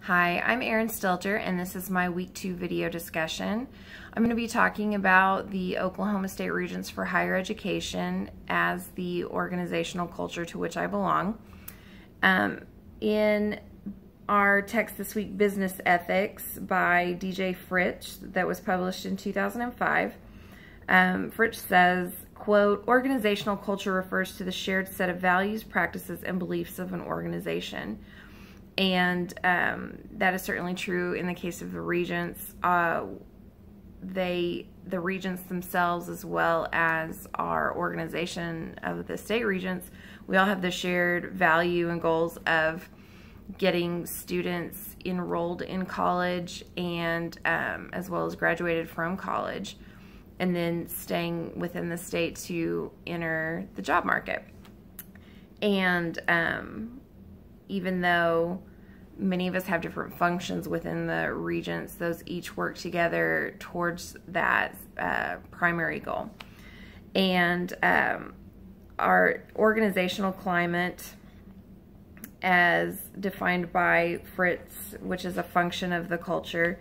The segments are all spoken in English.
Hi, I'm Erin Stelter, and this is my Week 2 video discussion. I'm going to be talking about the Oklahoma State Regents for Higher Education as the organizational culture to which I belong. In our text this week, Business Ethics by DJ Fritsch, that was published in 2005, Fritsch says, quote, organizational culture refers to the shared set of values, practices, and beliefs of an organization. And that is certainly true in the case of the Regents. The Regents themselves, as well as our organization of the State Regents, we all have the shared value and goals of getting students enrolled in college and as well as graduated from college, and then staying within the state to enter the job market. And even though many of us have different functions within the Regents, those each work together towards that primary goal. And our organizational climate, as defined by Fritz, which is a function of the culture,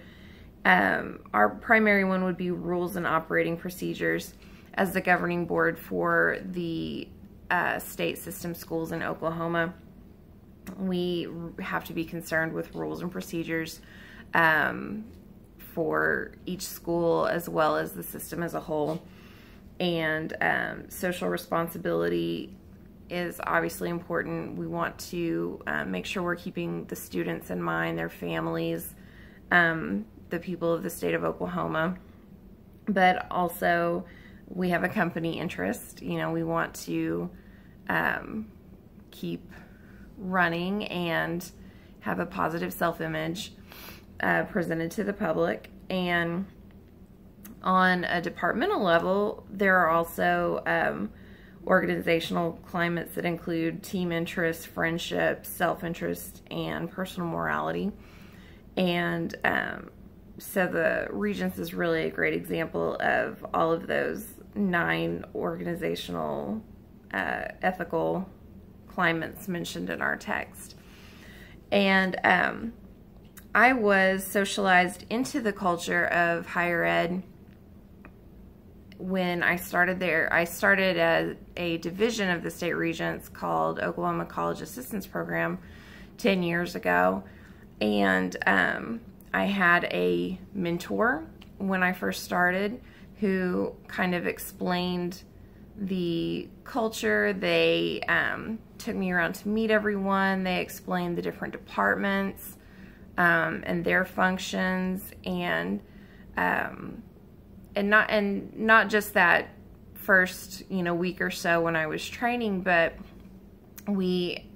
our primary one would be rules and operating procedures as the governing board for the state system schools in Oklahoma. We have to be concerned with rules and procedures for each school as well as the system as a whole. And social responsibility is obviously important. We want to make sure we're keeping the students in mind, their families, the people of the state of Oklahoma. But also we have a company interest. You know, we want to keep running and have a positive self-image presented to the public. And on a departmental level, there are also organizational climates that include team interest, friendship, self-interest, and personal morality. And so the Regents is really a great example of all of those 9 organizational ethical climates mentioned in our text. And I was socialized into the culture of higher ed when I started there. I started as a division of the State Regents called Oklahoma College Assistance Program 10 years ago. And I had a mentor when I first started who kind of explained the culture. They took me around to meet everyone. They explained the different departments and their functions, and not just that first week or so when I was training, but we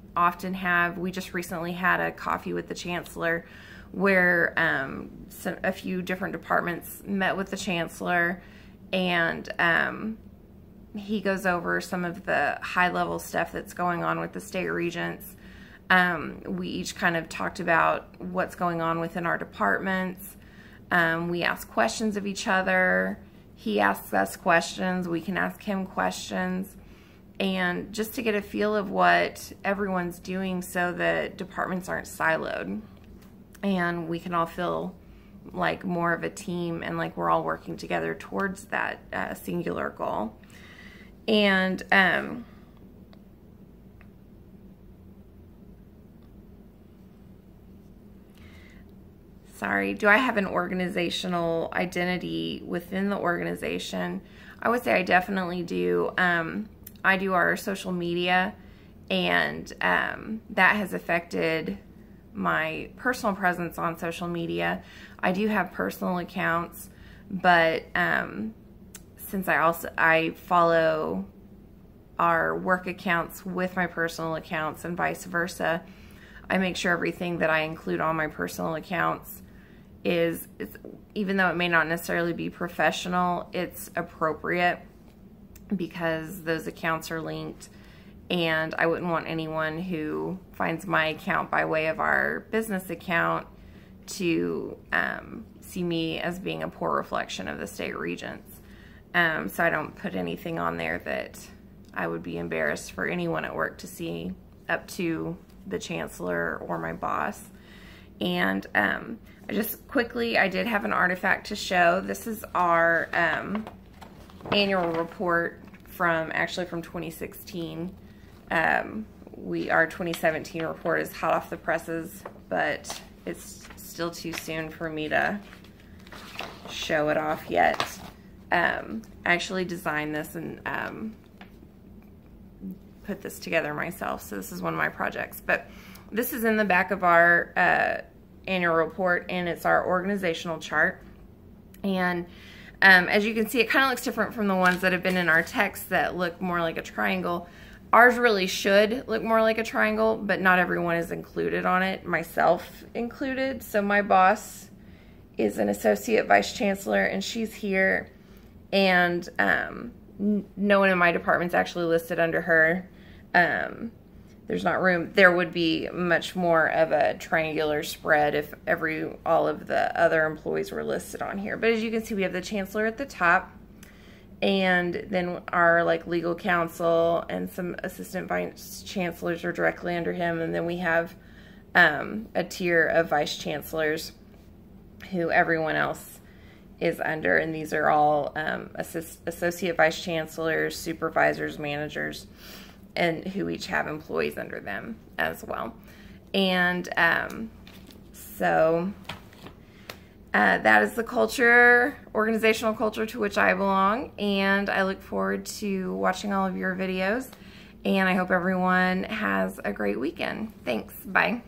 just recently had a coffee with the chancellor where a few different departments met with the chancellor, and he goes over some of the high-level stuff that's going on with the State Regents. We each kind of talked about what's going on within our departments. We ask questions of each other. He asks us questions. We can ask him questions. And just to get a feel of what everyone's doing so that departments aren't siloed. And we can all feel like more of a team and like we're all working together towards that singular goal. And do I have an organizational identity within the organization? I would say I definitely do. I do our social media, and that has affected my personal presence on social media. I do have personal accounts, but since I follow our work accounts with my personal accounts and vice versa, I make sure everything that I include on my personal accounts is even though it may not necessarily be professional, it's appropriate because those accounts are linked, and I wouldn't want anyone who finds my account by way of our business account to see me as being a poor reflection of the State Regents. So I don't put anything on there that I would be embarrassed for anyone at work to see, up to the chancellor or my boss. And just quickly, I did have an artifact to show. This is our annual report from 2016. Our 2017 report is hot off the presses, but it's still too soon for me to show it off yet. I actually designed this and put this together myself, so this is one of my projects. But this is in the back of our annual report, and it's our organizational chart. And as you can see, it kind of looks different from the ones that have been in our text that look more like a triangle. Ours really should look more like a triangle, but not everyone is included on it, myself included. So my boss is an associate vice chancellor, and she's here, and no one in my department's actually listed under her. There's not room. There would be much more of a triangular spread if all of the other employees were listed on here. But as you can see, we have the chancellor at the top, and then our legal counsel and some assistant vice chancellors are directly under him, and then we have a tier of vice chancellors who everyone else is under, and these are all associate vice chancellors, supervisors, managers, and who each have employees under them as well. And so that is the organizational culture to which I belong, and I look forward to watching all of your videos, and I hope everyone has a great weekend. Thanks. Bye.